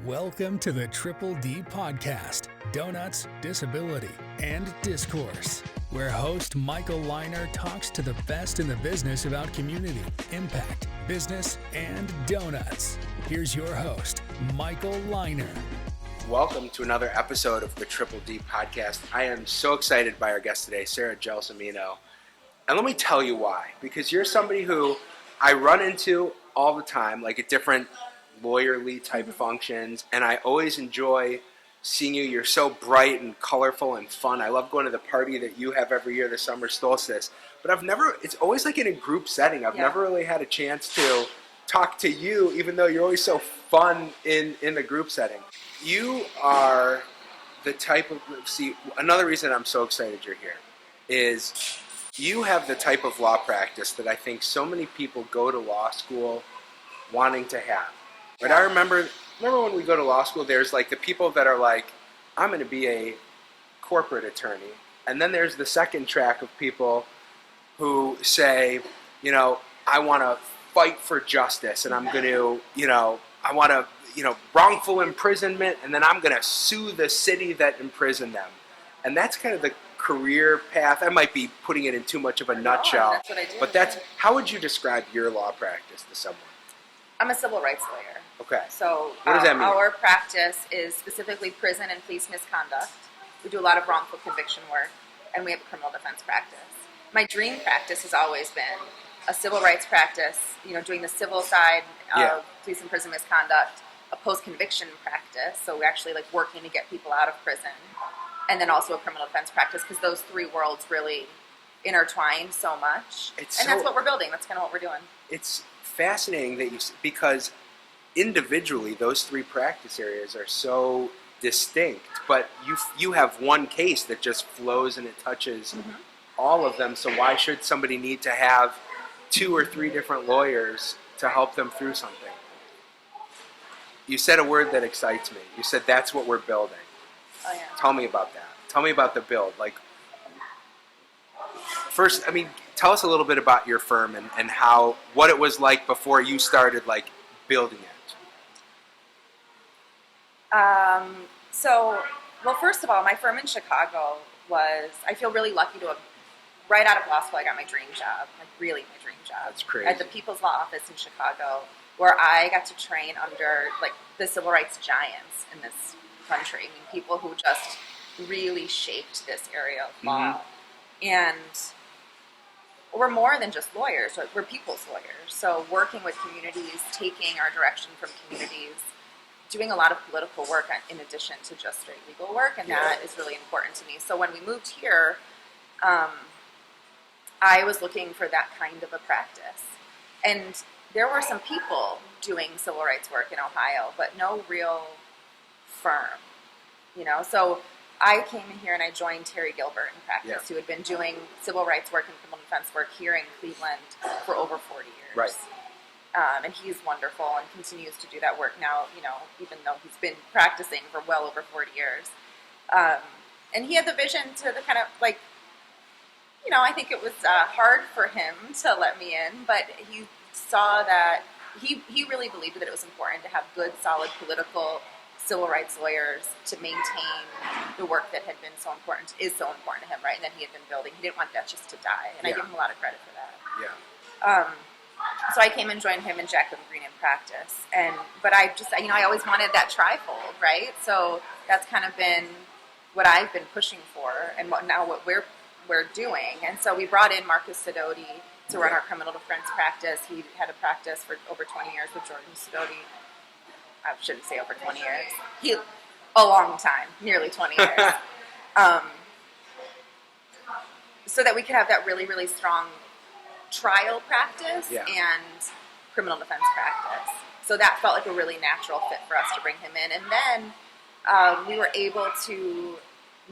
Welcome to the Triple D Podcast, Donuts, Disability, and Discourse, where host Michael Leiner talks to the best in the business about community, impact, business, and donuts. Here's your host, Michael Leiner. Welcome to another episode of the Triple D Podcast. I am so excited by our guest today, Sarah Gelsomino. And let me tell you why. Because you're somebody who I run into all the time, like at different lawyerly type functions, and I always enjoy seeing you. You're so bright and colorful and fun. I love going to the party that you have every year, the summer solstice. But it's always like in a group setting. I've never really had a chance to talk to you, even though you're always so fun in the group setting. You are the type of, another reason I'm so excited you're here is you have the type of law practice that I think so many people go to law school wanting to have. But I remember when we go to law school, there's like the people that are like, I'm going to be a corporate attorney. And then there's the second track of people who say, I want to fight for justice, and I'm going to, I want to, wrongful imprisonment, and then I'm going to sue the city that imprisoned them. And that's kind of the career path. I might be putting it in too much of a nutshell. That's what I do. But how would you describe your law practice to someone? I'm a civil rights lawyer. Okay. So what does that mean? Our practice is specifically prison and police misconduct. We do a lot of wrongful conviction work, and we have a criminal defense practice. My dream practice has always been a civil rights practice, doing the civil side of police and prison misconduct, a post-conviction practice, so we're actually working to get people out of prison, and then also a criminal defense practice, because those three worlds really intertwine so much. That's what we're building. That's kind of what we're doing. It's fascinating because individually those three practice areas are so distinct, but you have one case that just flows and it touches all of them. So why should somebody need to have two or three different lawyers to help them through something? You said a word that excites me. You said that's what we're building. Oh yeah. Tell me about that. Tell me about the build. First, tell us a little bit about your firm and what it was like before you started building it. First of all, my firm in Chicago I feel really lucky to have, right out of law school, I got my dream job, really my dream job. That's crazy. At the People's Law Office in Chicago, where I got to train under, the civil rights giants in this country. People who just really shaped this area of law. And we're more than just lawyers, we're people's lawyers. So working with communities, taking our direction from communities, doing a lot of political work in addition to just straight legal work, and that is really important to me. So when we moved here, I was looking for that kind of a practice. And there were some people doing civil rights work in Ohio, but no real firm, So I came in here and I joined Terry Gilbert in practice, who had been doing civil rights work and criminal defense work here in Cleveland for over 40 years. Right. And he's wonderful and continues to do that work now, even though he's been practicing for well over 40 years. And he had the vision to the kind of I think it was hard for him to let me in, but he saw that he really believed that it was important to have good, solid political civil rights lawyers to maintain the work that had been so important to him, right? And that he had been building. He didn't want that just to die, and I give him a lot of credit for that. Yeah. So I came and joined him and Jacqueline Green in practice, but I just, I always wanted that trifold, right? So that's kind of been what I've been pushing for, and what we're doing. And so we brought in Marcus Sidoti to run our criminal defense practice. He had a practice for over 20 years with Jordan Sidoti. I shouldn't say over 20 years. A long time, nearly 20 years. So that we could have that really, really strong trial practice and criminal defense practice. So that felt like a really natural fit for us to bring him in. And then we were able to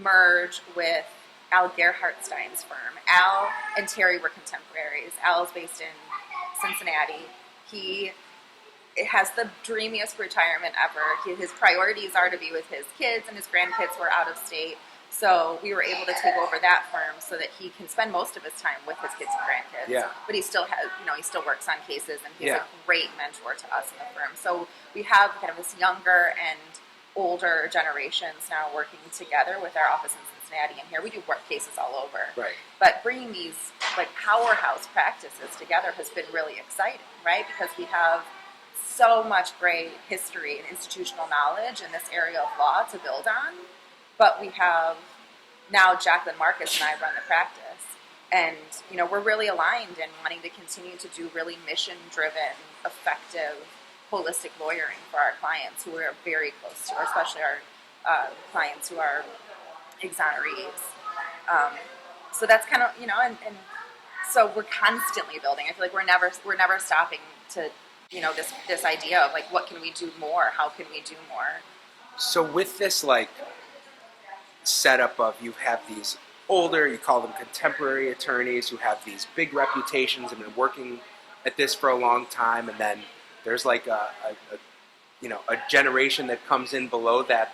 merge with Al Gerhardstein's firm. Al and Terry were contemporaries. Al's based in Cincinnati. He has the dreamiest retirement ever. His priorities are to be with his kids, and his grandkids who are out of state. So we were able to take over that firm so that he can spend most of his time with his kids and grandkids. Yeah. But he still has, he still works on cases, and he's Yeah. a great mentor to us in the firm. So we have kind of this younger and older generations now working together with our office in Cincinnati, and here we do work cases all over. Right. But bringing these like powerhouse practices together has been really exciting, right? Because we have so much great history and institutional knowledge in this area of law to build on. But we have now Jacqueline, Marcus, and I run the practice. And, we're really aligned in wanting to continue to do really mission-driven, effective, holistic lawyering for our clients who we're very close to, especially our clients who are exonerees. So that's kind of, and so we're constantly building. I feel like we're never stopping to, this idea of like, what can we do more? How can we do more? So with this setup of you have these older, you call them contemporary attorneys who have these big reputations and been working at this for a long time, and then there's like a generation that comes in below that.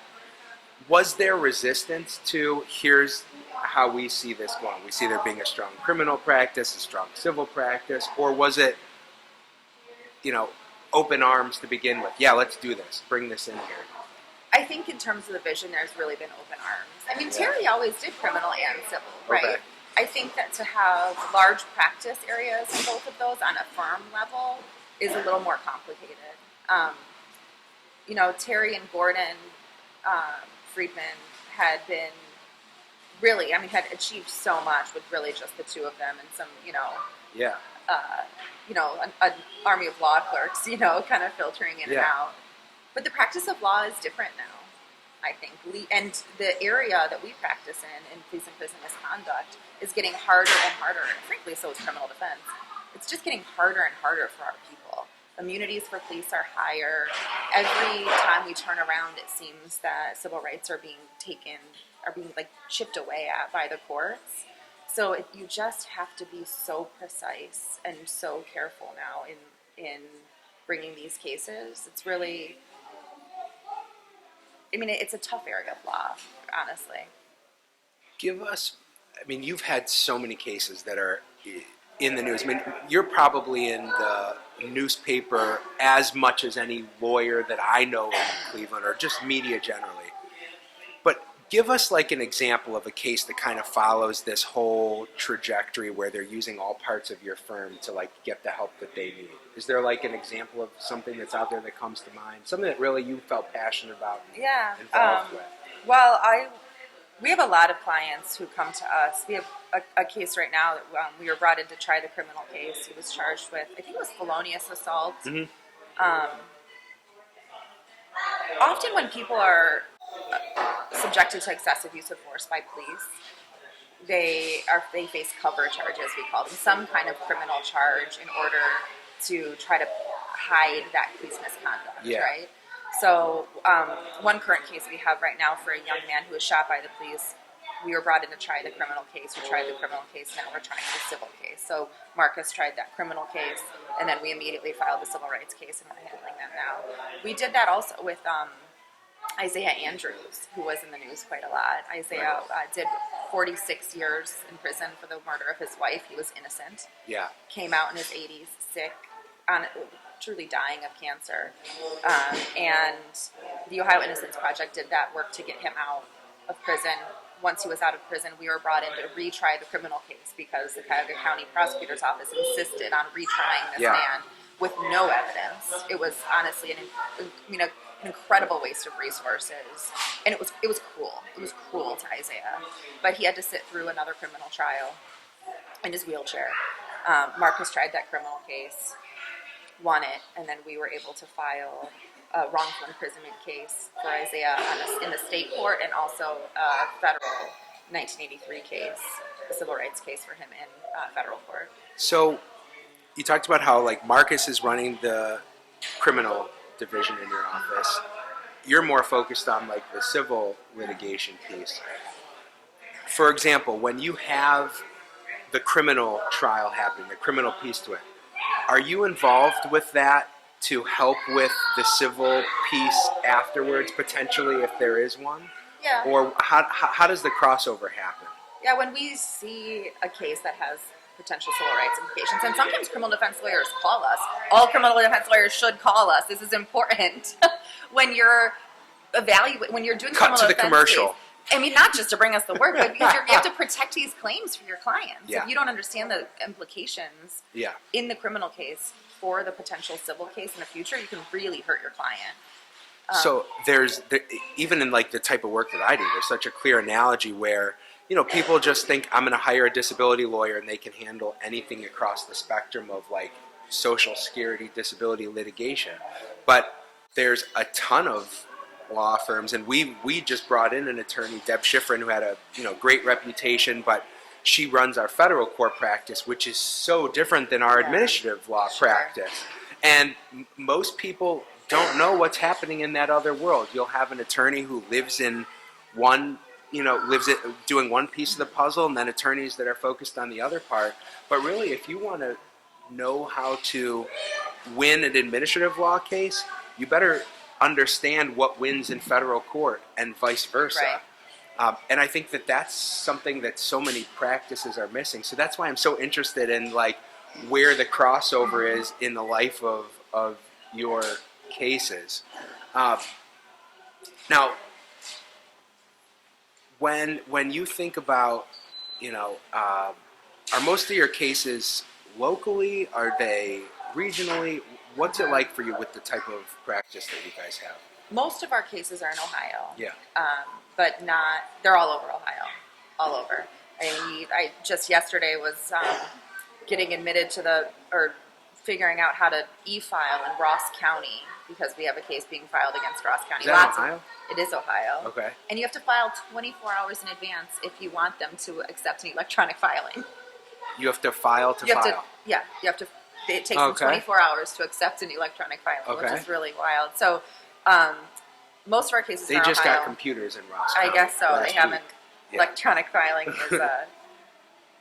Was there resistance to here's how we see this going? We see there being a strong criminal practice, a strong civil practice, or was it open arms to begin with? Yeah, let's do this. Bring this in here. I think in terms of the vision, there's really been open arms. I mean, Terry always did criminal and civil, right? Okay. I think that to have large practice areas in both of those on a firm level is a little more complicated. Terry and Gordon Friedman had been really, had achieved so much with really just the two of them and some, an army of law clerks, kind of filtering in and out. But the practice of law is different now, I think. And the area that we practice in police and prison misconduct, is getting harder and harder. And frankly, so is criminal defense. It's just getting harder and harder for our people. Immunities for police are higher. Every time we turn around, it seems that civil rights are being chipped away at by the courts. So you just have to be so precise and so careful now in bringing these cases. It's really, it's a tough area of law, honestly. You've had so many cases that are in the news. You're probably in the newspaper as much as any lawyer that I know in Cleveland, or just media generally. But give us an example of a case that kind of follows this whole trajectory where they're using all parts of your firm to get the help that they need. Is there an example of something that's out there that comes to mind? Something that really you felt passionate about and involved with? Well, we have a lot of clients who come to us. We have a case right now that we were brought in to try the criminal case. He was charged with, I think it was felonious assault. Mm-hmm. Often when people are subjected to excessive use of force by police, they face cover charges, we call them, some kind of criminal charge in order to try to hide that police misconduct, right? So one current case we have right now for a young man who was shot by the police, we were brought in to try the criminal case. We tried the criminal case, now we're trying the civil case. So Marcus tried that criminal case, and then we immediately filed the civil rights case, and we're handling that now. We did that also with Isaiah Andrews, who was in the news quite a lot. Isaiah did 46 years in prison for the murder of his wife. He was innocent. Yeah. Came out in his 80s, sick, truly dying of cancer. And the Ohio Innocence Project did that work to get him out of prison. Once he was out of prison, we were brought in to retry the criminal case because the Cuyahoga County Prosecutor's Office insisted on retrying this man with no evidence. It was honestly an incredible waste of resources, and it was cruel. It was cruel to Isaiah, but he had to sit through another criminal trial in his wheelchair. Marcus tried that criminal case, won it, and then we were able to file a wrongful imprisonment case for Isaiah in the state court, and also a federal 1983 case, a civil rights case for him in federal court. So you talked about how Marcus is running the criminal division in your office. You're more focused on the civil litigation piece. For example, when you have the criminal trial happening, the criminal piece to it, are you involved with that to help with the civil piece afterwards, potentially, if there is one? Yeah. Or how does the crossover happen? Yeah, when we see a case that has potential civil rights implications, and sometimes criminal defense lawyers call us. All criminal defense lawyers should call us. This is important when you're when you're doing Cut criminal to the defense commercial. case. I mean, not just to bring us the work, but because you have to protect these claims for your clients. Yeah. If you don't understand the implications Yeah. in the criminal case for the potential civil case in the future, you can really hurt your client. So even in like the type of work that I do, there's such a clear analogy where, people just think I'm going to hire a disability lawyer and they can handle anything across the spectrum of like social security, disability litigation. But there's a ton of law firms, and we just brought in an attorney, Deb Schifrin, who had a great reputation, but she runs our federal court practice, which is so different than our administrative law practice. And most people don't know what's happening in that other world. You'll have an attorney who lives in doing one piece of the puzzle, and then attorneys that are focused on the other part. But really, if you want to know how to win an administrative law case, you better understand what wins in federal court and vice versa. Right. And I think that that's something that so many practices are missing. So that's why I'm so interested in like where the crossover is in the life of your cases. Now, when you think about, are most of your cases locally? Are they regionally? What's it like for you with the type of practice that you guys have? Most of our cases are in Ohio. Yeah. But they're all over Ohio. All over. I just yesterday was getting admitted or figuring out how to e-file in Ross County because we have a case being filed against Ross County. Is that Ohio? It is Ohio. Okay. And you have to file 24 hours in advance if you want them to accept an electronic filing. You have to file to file? You have to. It takes them 24 hours to accept an electronic filing, which is really wild. So most of our cases they are just Ohio. got computers in Ross County. I guess so. They haven't. Yeah. Electronic filing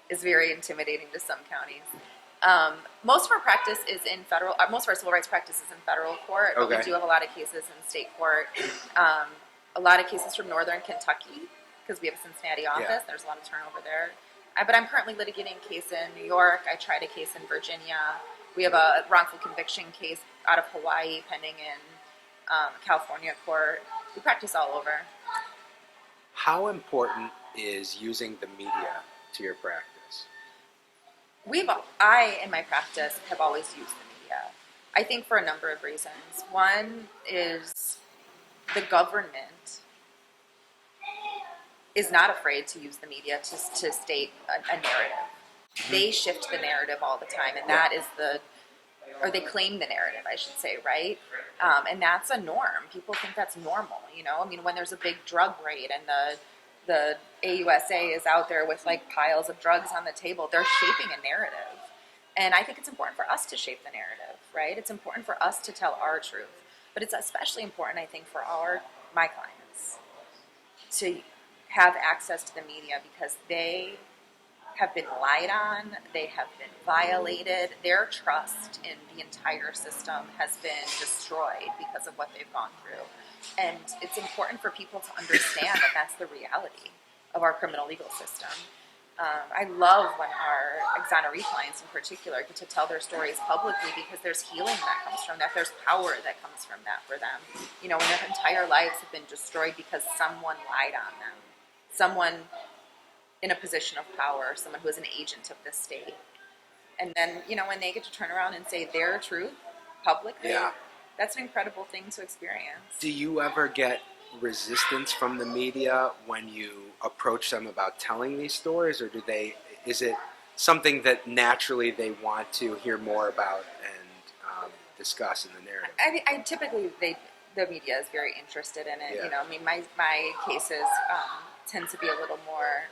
is very intimidating to some counties. Most of our practice is in federal. Most of our civil rights practice is in federal court, but we do have a lot of cases in state court. A lot of cases from northern Kentucky because we have a Cincinnati office. Yeah. There's a lot of turnover there. But I'm currently litigating a case in New York. I tried a case in Virginia. We have a wrongful conviction case out of Hawaii pending in California court. We practice all over. How important is using the media to your practice? I, in my practice, have always used the media. I think for a number of reasons. One is the government is not afraid to use the media to state a narrative. They shift the narrative all the time, and that is or they claim the narrative, I should say, right? And that's a norm. People think that's normal, I mean, when there's a big drug raid and the AUSA is out there with like piles of drugs on the table, they're shaping a narrative. And I think it's important for us to shape the narrative, right? It's important for us to tell our truth. But it's especially important, I think, for my clients to have access to the media because they have been lied on, they have been violated, their trust in the entire system has been destroyed because of what they've gone through. And it's important for people to understand that that's the reality of our criminal legal system. I love when our exoneree clients in particular get to tell their stories publicly because there's healing that comes from that. There's power that comes from that for them. When their entire lives have been destroyed because someone lied on them. Someone in a position of power, someone who is an agent of the state. And then, when they get to turn around and say their truth publicly, that's an incredible thing to experience. Do you ever get resistance from the media when you approach them about telling these stories, or is it something that naturally they want to hear more about and discuss in the narrative? I typically, the media is very interested in it. Yeah. I mean, my cases tend to be a little more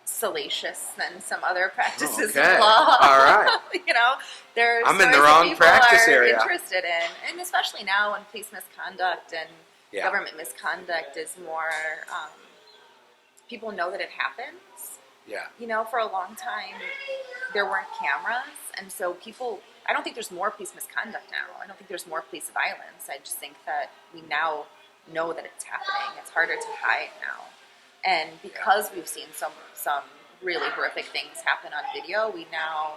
salacious than some other practices of law. All right. There's I'm in the wrong practice area. Interested in, and especially now when police misconduct and government misconduct is more, people know that it happens. Yeah. For a long time, there weren't cameras, and so I don't think there's more police misconduct now. I don't think there's more police violence. I just think that we now know that it's happening. It's harder to hide now. And because we've seen some really horrific things happen on video, we now,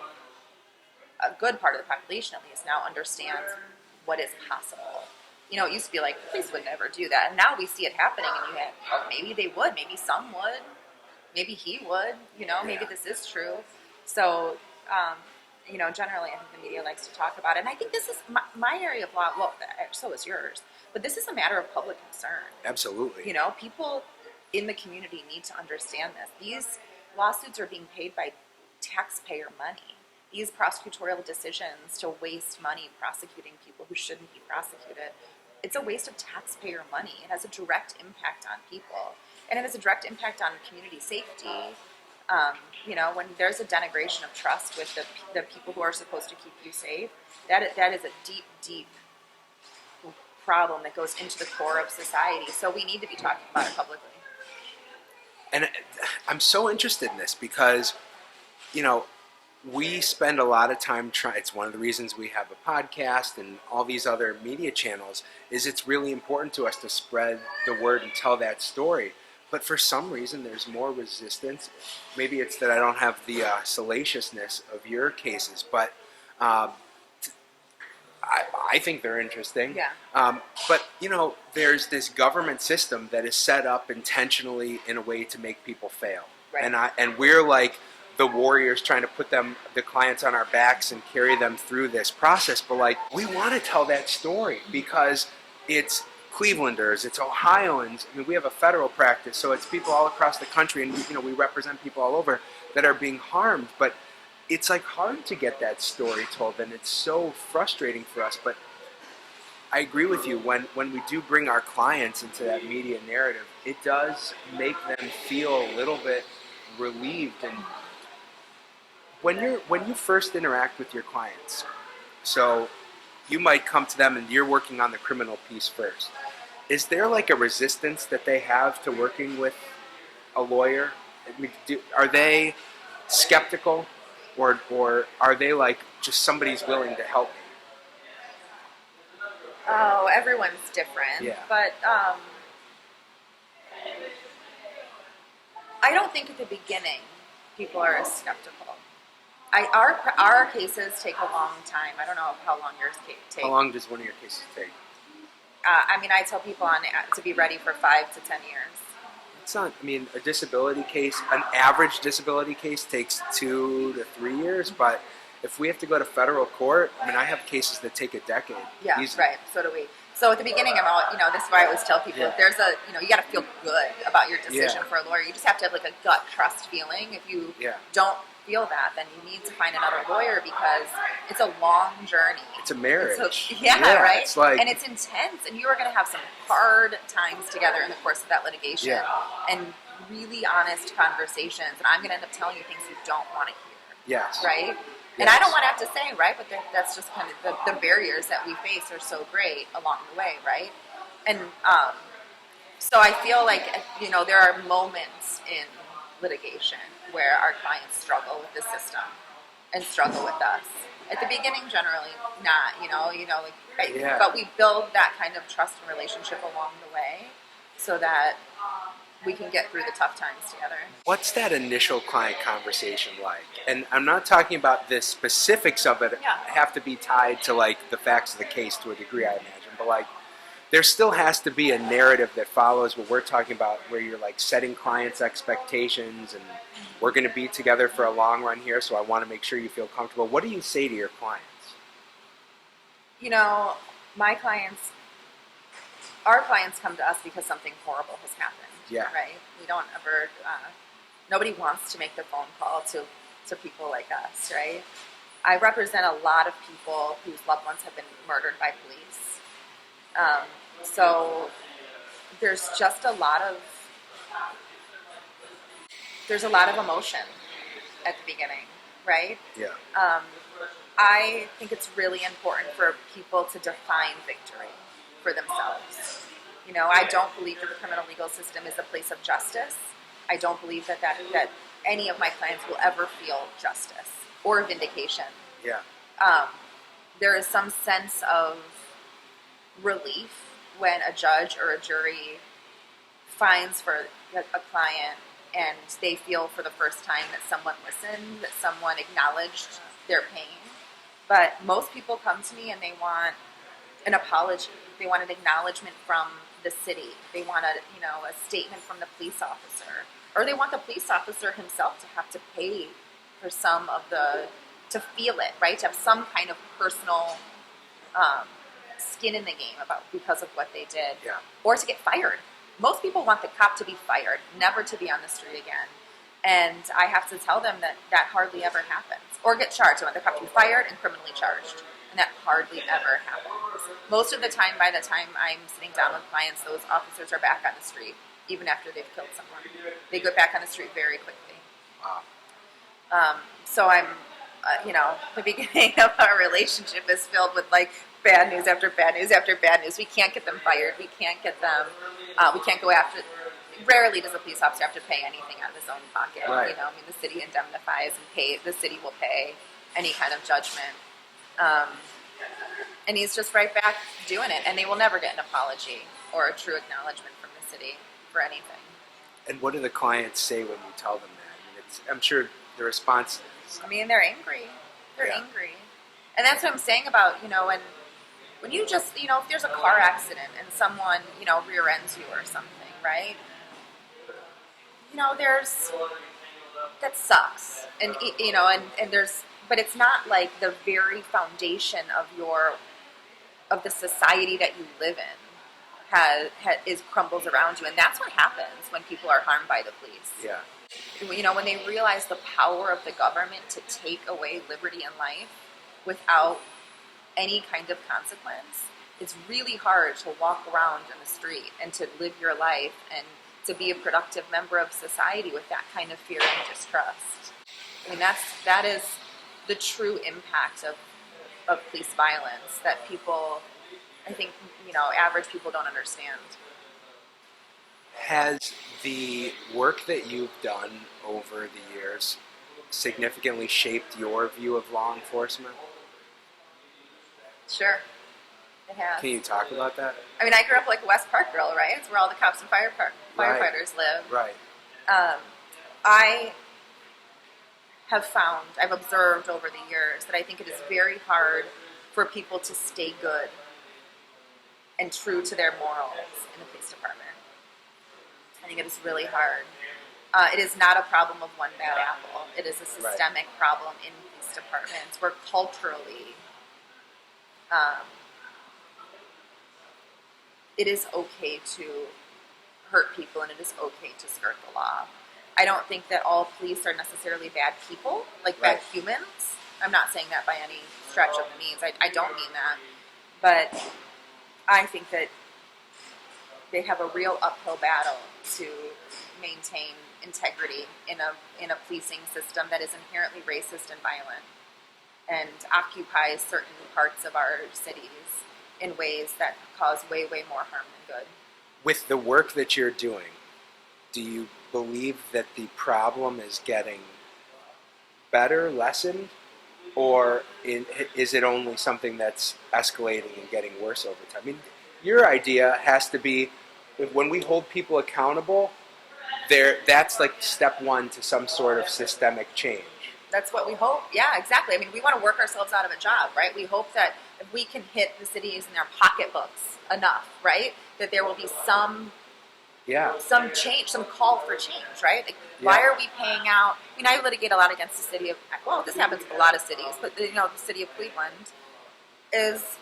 a good part of the population at least, now understands what is possible. You know, it used to be like, police would never do that. And now we see it happening, and you have, oh, maybe they would, maybe some would, maybe he would, you know, maybe this is true. So, you know, generally I think the media likes to talk about it. And I think this is my area of law, well, so is yours, but this is a matter of public concern. Absolutely. You know, people in the community need to understand this. These lawsuits are being paid by taxpayer money. These prosecutorial decisions to waste money prosecuting people who shouldn't be prosecuted, it's a waste of taxpayer money. It has a direct impact on people. And it has a direct impact on community safety. You know, when there's a denigration of trust with the people who are supposed to keep you safe, that is a deep, deep problem that goes into the core of society. So we need to be talking about it publicly. And I'm so interested in this because, you know, we spend a lot of time trying. It's one of the reasons we have a podcast and all these other media channels, is it's really important to us to spread the word and tell that story. But for some reason, there's more resistance. Maybe it's that I don't have the salaciousness of your cases, but I think they're interesting. Yeah. But, you know, there's this government system that is set up intentionally in a way to make people fail. Right. And we're like the warriors trying to put the clients on our backs and carry them through this process. But, like, we want to tell that story because it's Clevelanders, it's Ohioans. I mean, we have a federal practice, so it's people all across the country, and you know, we represent people all over that are being harmed. But it's like hard to get that story told, and it's so frustrating for us. But I agree with you. When we do bring our clients into that media narrative, it does make them feel a little bit relieved. And when you first interact with your clients, so you might come to them and you're working on the criminal piece first. Is there like a resistance that they have to working with a lawyer? I mean, are they skeptical, or are they like, just somebody's willing to help me? Oh, everyone's different. Yeah. But I don't think at the beginning people are as skeptical. Our cases take a long time. I don't know how long yours take. How long does one of your cases take? I mean, I tell people to be ready for 5 to 10 years. It's not. I mean, a disability case, an average disability case takes 2 to 3 years. But if we have to go to federal court, I mean, I have cases that take a decade. Yeah, easily. right. So do we. So at the beginning, this is why I always tell people, if there's you got to feel good about your decision for a lawyer. You just have to have like a gut trust feeling. If you don't feel that, then you need to find another lawyer because it's a long journey. It's a marriage. Right? It's like, and it's intense, and you are going to have some hard times together in the course of that litigation, and really honest conversations, and I'm going to end up telling you things you don't want to hear. Yes. Right? Yes. And I don't want to have to say, right, but that's just kind of the barriers that we face are so great along the way, right? And so I feel like, there are moments in litigation where our clients struggle with the system and struggle with us. At the beginning, generally not, but we build that kind of trust and relationship along the way so that we can get through the tough times together. What's that initial client conversation like? And I'm not talking about the specifics of it. Have to be tied to like the facts of the case to a degree, I imagine. But like, there still has to be a narrative that follows what we're talking about, where you're like setting clients' expectations, and we're going to be together for a long run here, so I want to make sure you feel comfortable. What do you say to your clients? Our clients come to us because something horrible has happened. Yeah. Right? We don't ever, nobody wants to make the phone call to people like us, right? I represent a lot of people whose loved ones have been murdered by police. So there's just a lot of emotion at the beginning, right? Yeah. I think it's really important for people to define victory for themselves. I don't believe that the criminal legal system is a place of justice. I don't believe that any of my clients will ever feel justice or vindication. Yeah. There is some sense of relief when a judge or a jury finds for a client and they feel for the first time that someone listened, that someone acknowledged their pain. But most people come to me and they want an apology. They want an acknowledgement from the city. They want a statement from the police officer. Or they want the police officer himself to have to pay for to feel it, right? To have some kind of personal skin in the game because of what they did. Yeah. Or to get fired. Most people want the cop to be fired, never to be on the street again. And I have to tell them that hardly ever happens. Or get charged. I want the cop to be fired and criminally charged. And that hardly ever happens. Most of the time, by the time I'm sitting down with clients, those officers are back on the street, even after they've killed someone. They go back on the street very quickly. Wow. So I'm, the beginning of our relationship is filled with like bad news after bad news after bad news. We can't get them fired. We can't get them, we can't go after. Rarely does a police officer have to pay anything out of his own pocket. Right. The city indemnifies and the city will pay any kind of judgment. And he's just right back doing it. And they will never get an apology or a true acknowledgement from the city for anything. And what do the clients say when you tell them that? I'm sure the response is... they're angry. They're angry. And that's what I'm saying about, when you just, if there's a car accident and someone, rear ends you or something, right? That sucks. And, and there's, but it's not like the very foundation of the society that you live in crumbles around you. And that's what happens when people are harmed by the police. Yeah. When they realize the power of the government to take away liberty and life without any kind of consequence, it's really hard to walk around in the street and to live your life and to be a productive member of society with that kind of fear and distrust. That is the true impact of police violence that people, I think, average people don't understand. Has the work that you've done over the years significantly shaped your view of law enforcement? Sure, it has. Can you talk about that? I grew up like a West Park girl, right? It's where all the cops and firefighters live. Right. I have found, I've observed over the years that I think it is very hard for people to stay good and true to their morals in the police department. I think it is really hard. It is not a problem of one bad apple. It is a systemic problem in police departments where culturally it is okay to hurt people and it is okay to skirt the law. I don't think that all police are necessarily bad people, like bad humans. I'm not saying that by any stretch of the means. I don't mean that. But I think that they have a real uphill battle to maintain integrity in a policing system that is inherently racist and violent and occupies certain parts of our cities in ways that cause way, way more harm than good. With the work that you're doing, do you believe that the problem is getting better, lessened, or is it only something that's escalating and getting worse over time? Your idea has to be, when we hold people accountable, that's like step one to some sort of systemic change. That's what we hope. Yeah, exactly. We want to work ourselves out of a job, right? We hope that if we can hit the cities in their pocketbooks enough, right, that there will be some change, some call for change, right? Like, why are we paying out? I litigate a lot against the city of, this happens with a lot of cities, but the city of Cleveland is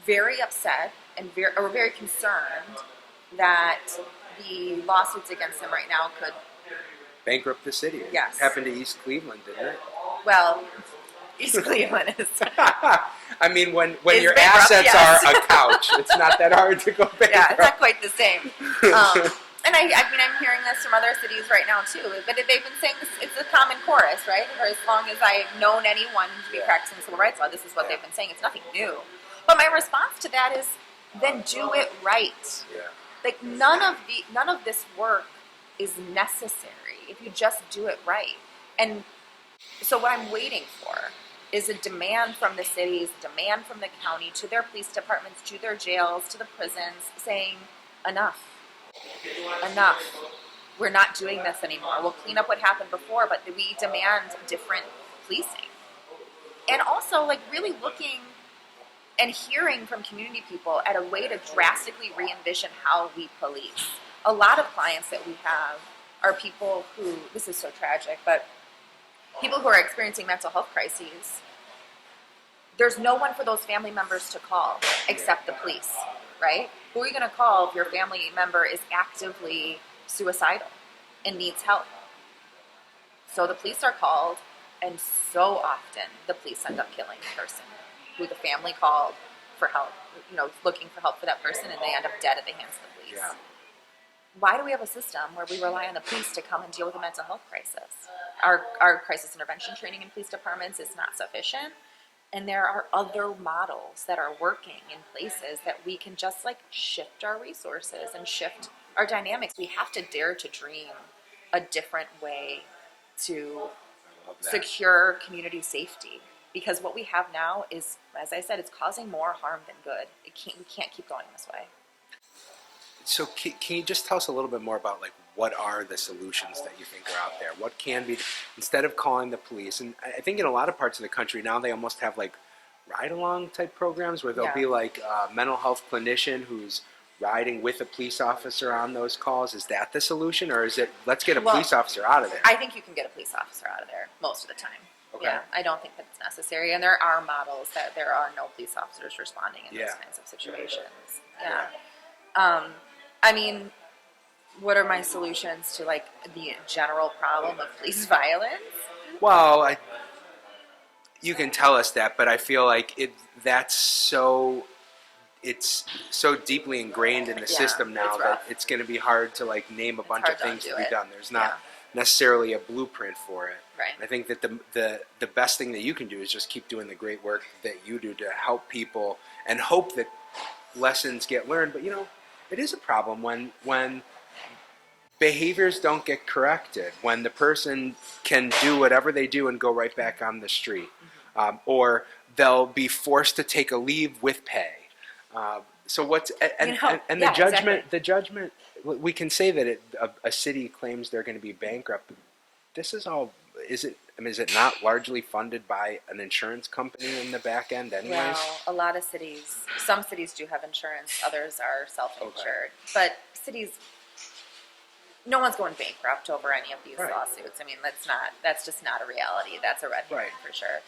very upset and very concerned that the lawsuits against them right now could bankrupt the city. Yes. It happened to East Cleveland, didn't it? Well, East Cleveland is... when your assets are a couch, it's not that hard to go bankrupt. Yeah, it's not quite the same. And I'm hearing this from other cities right now too. But they've been saying this, it's a common chorus, right? For as long as I've known anyone to be practicing civil rights law, this is what they've been saying. It's nothing new. But my response to that is, then do it right. Yeah. Like none of this work is necessary if you just do it right. And so what I'm waiting for is a demand from the cities, demand from the county to their police departments, to their jails, to the prisons, saying, enough. Enough. We're not doing this anymore. We'll clean up what happened before, but we demand different policing. And also, like, really looking and hearing from community people at a way to drastically re-envision how we police. A lot of clients that we have are people who, this is so tragic, but people who are experiencing mental health crises. There's no one for those family members to call except the police, right? Who are you going to call if your family member is actively suicidal and needs help? So the police are called, and so often the police end up killing the person who the family called for help, looking for help for that person, and they end up dead at the hands of the police. Yeah. Why do we have a system where we rely on the police to come and deal with a mental health crisis? Our crisis intervention training in police departments is not sufficient, and there are other models that are working in places that we can just like shift our resources and shift our dynamics. We have to dare to dream a different way to secure community safety, because what we have now is, as I said, it's causing more harm than good. We can't keep going this way. So can you just tell us a little bit more about, like, what are the solutions that you think are out there? What can be, instead of calling the police? And I think in a lot of parts of the country now they almost have like ride-along type programs where there'll be like a mental health clinician who's riding with a police officer on those calls. Is that the solution, or is it let's get a police officer out of there? I think you can get a police officer out of there most of the time. Okay. Yeah, I don't think that's necessary. And there are models that there are no police officers responding in those kinds of situations. Yeah. I mean, what are my solutions to like the general problem of police violence? Well, you can tell us that, but I feel like it's so deeply ingrained in the system now that it's going to be hard to like name a bunch of things to be done. There's not necessarily a blueprint for it. Right. I think that the best thing that you can do is just keep doing the great work that you do to help people and hope that lessons get learned. But it is a problem when behaviors don't get corrected, when the person can do whatever they do and go right back on the street, or they'll be forced to take a leave with pay. So what's the judgment? Exactly. The judgment. We can say that a city claims they're going to be bankrupt. But this is all. Is it? I mean, is it not largely funded by an insurance company in the back end, anyways? Well, a lot of cities. Some cities do have insurance. Others are self-insured. Okay. But cities. No one's going bankrupt over any of these lawsuits. I mean, that's just not a reality. That's a red herring for sure.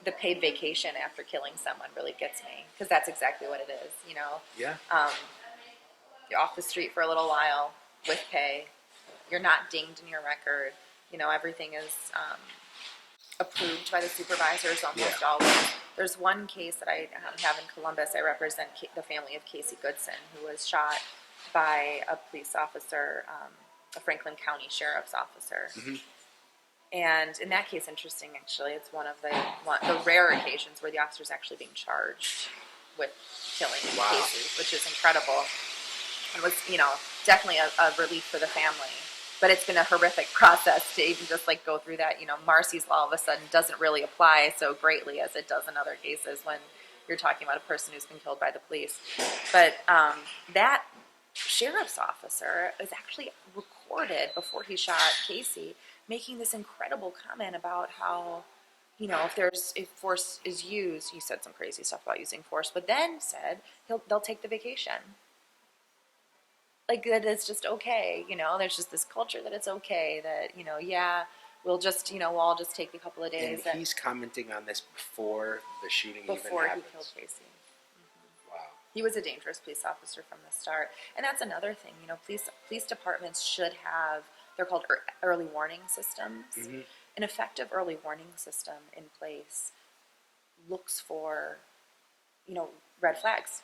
The paid vacation after killing someone really gets me, because that's exactly what it is. Yeah. You're off the street for a little while with pay. You're not dinged in your record. Everything is approved by the supervisors almost always. There's one case that I have in Columbus. I represent the family of Casey Goodson, who was shot by a police officer, a Franklin County Sheriff's officer. Mm-hmm. And in that case, interesting actually, it's one of the rare occasions where the officer's actually being charged with killing Casey, which is incredible. It was, definitely a relief for the family. But it's been a horrific process to even just like go through that. Marcy's law all of a sudden doesn't really apply so greatly as it does in other cases when you're talking about a person who's been killed by the police. But that sheriff's officer is actually recorded before he shot Casey making this incredible comment about how, if force is used, he said some crazy stuff about using force, but then said they'll take the vacation. Like, that it's just okay, there's just this culture that it's okay that, we'll just, we'll all just take a couple of days. And he's commenting on this before the shooting even happens. Before he killed Casey. Wow. He was a dangerous police officer from the start. And that's another thing, police departments should have, they're called early warning systems. Mm-hmm. An effective early warning system in place looks for, red flags.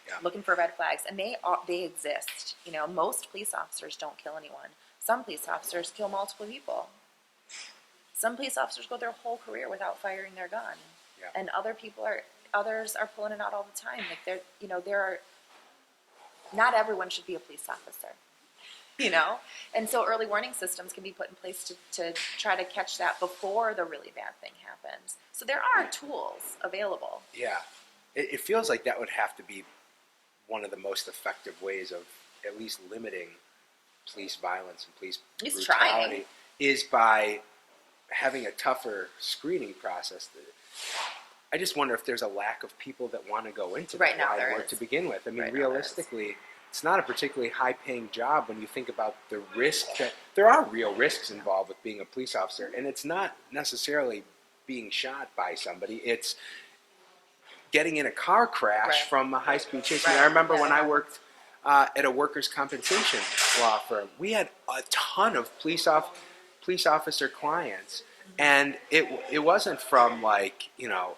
Yeah. Looking for red flags, and they exist. Most police officers don't kill anyone. Some police officers kill multiple people. Some police officers go their whole career without firing their gun, and others are pulling it out all the time. Like there are. Not everyone should be a police officer. you know? And so early warning systems can be put in place to try to catch that before the really bad thing happens. So there are tools available. Yeah. It feels like that would have to be one of the most effective ways of at least limiting police violence and police brutality is by having a tougher screening process. I just wonder if there's a lack of people that want to go into that line of work to begin with. I mean, realistically, it's not a particularly high-paying job when you think about the risk that there are real risks involved with being a police officer, and it's not necessarily being shot by somebody. It's getting in a car crash from a high-speed chase. I mean, I remember when I worked at a workers' compensation law firm, we had a ton of police officer clients, and it wasn't from like, you know,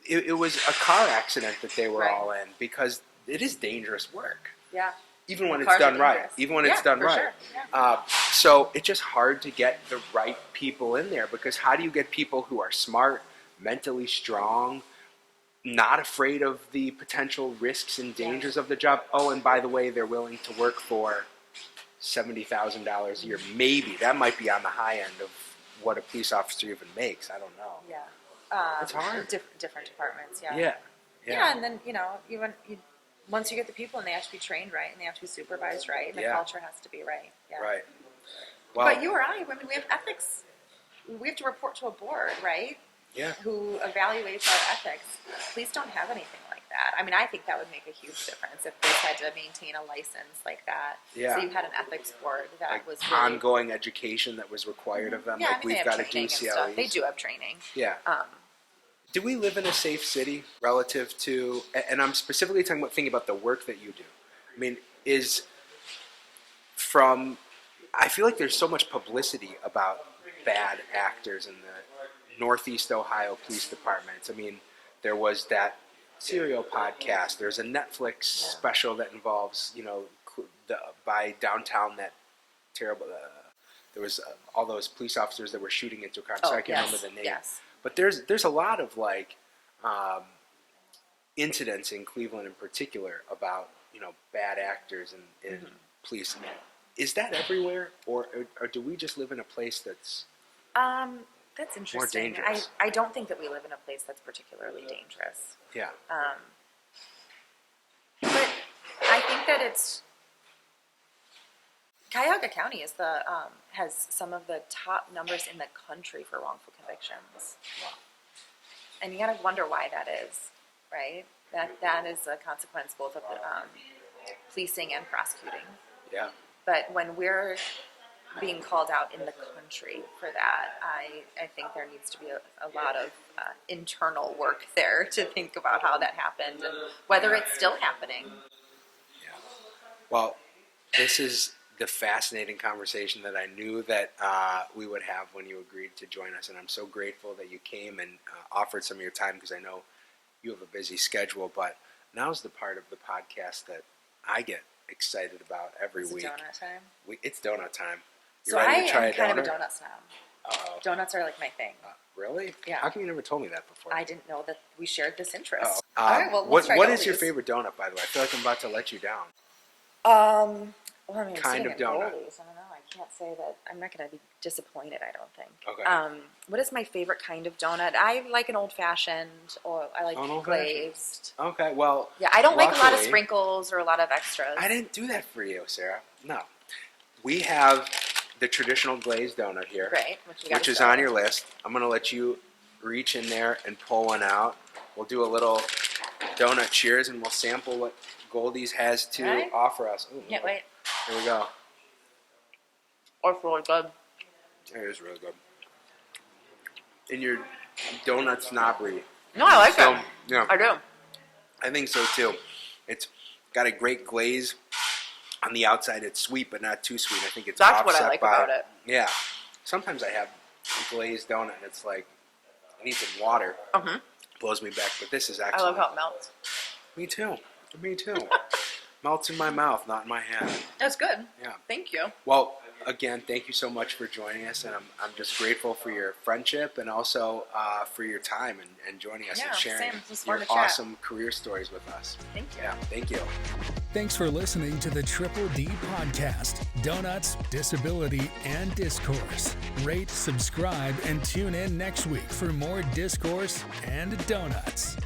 it was a car accident that they were all in, because it is dangerous work. Yeah. Even when it's done right. Even when it's done right. Sure. Yeah. So it's just hard to get the right people in there, because how do you get people who are smart, mentally strong, not afraid of the potential risks and dangers of the job? Oh, and by the way, they're willing to work for $70,000 a year. Maybe. That might be on the high end of what a police officer even makes. I don't know. Yeah. It's hard. Different departments, Yeah, and then, you know, once you get the people in, they have to be trained right, and they have to be supervised right, and the culture has to be right. Yeah. Right. Well, but you or I mean, we have ethics. We have to report to a board, right? Yeah. Who evaluates our ethics. Police don't have anything like that. I mean, I think that would make a huge difference if police had to maintain a license like that. Yeah. So you had an ethics board that like was really, ongoing education that was required of them. Yeah, like I mean, we've got to do CLEs. They do have training. Yeah. Do we live in a safe city relative to, and I'm specifically thinking about the work that you do. I mean, I feel like there's so much publicity about bad actors in the Northeast Ohio Police Departments. I mean, there was that serial podcast. There's a Netflix special that involves, you know, by downtown, that terrible, there was all those police officers that were shooting into a car. So I can't remember the name. Yes. But there's a lot of like incidents in Cleveland in particular about, you know, bad actors in police. Is that everywhere, or do we just live in a place that's interesting. more dangerous? I don't think that we live in a place that's particularly dangerous. Yeah. But I think that it's Cuyahoga County has some of the top numbers in the country for wrongful convictions. Wow. And you gotta wonder why that is, right? That is a consequence both of the policing and prosecuting. Yeah. But when we're being called out in the country for that, I think there needs to be a lot of internal work there to think about how that happened and whether it's still happening. Yeah. Well, this is the fascinating conversation that I knew that we would have when you agreed to join us, and I'm so grateful that you came and offered some of your time, because I know you have a busy schedule, but now's the part of the podcast that I get excited about every week. Donut time? It's donut time. You So ready to try I am kind of a donut? donut snob. Uh-oh. Donuts are like my thing. Really? Yeah. How come you never told me that before? I didn't know that we shared this interest. Oh. All right, well, let's try what is your Goldie's. favorite donut, by the way? I feel like I'm about to let you down. Well, I mean, Kind of donut. Goldie's. I don't know. I can't say that. I'm not going to be disappointed, I don't think. Okay. What is my favorite kind of donut? I like an old-fashioned, or I like glazed. Okay, well... Yeah, I don't like a lot of luckily, sprinkles or a lot of extras. I didn't do that for you, Sarah. No. We have the traditional glazed donut here. Right. Which is on your list. I'm going to let you reach in there and pull one out. We'll do a little donut cheers, and we'll sample what Goldie's has to offer us. Ooh, Can't wait. Here we go. Or really good. It is really good. In your donut snobbery. No, I like it. Yeah, I do. I think so too. It's got a great glaze on the outside. It's sweet, but not too sweet. I think it's That's what I offset like by, about it. Yeah. Sometimes I have a glazed donut, and it's like, I need some water. Blows me back, but this is I actually... love how it melts. Me too. Me too. Melts in my mouth, not in my hand. That's good. Yeah. Thank you. Well, again, thank you so much for joining us, and I'm just grateful for your friendship and also for your time and joining us and sharing same. It was fun your to chat. awesome career stories with us. Thank you. Yeah, thank you. Thanks for listening to the Triple D Podcast, Donuts, Disability, and Discourse. Rate, subscribe, and tune in next week for more discourse and donuts.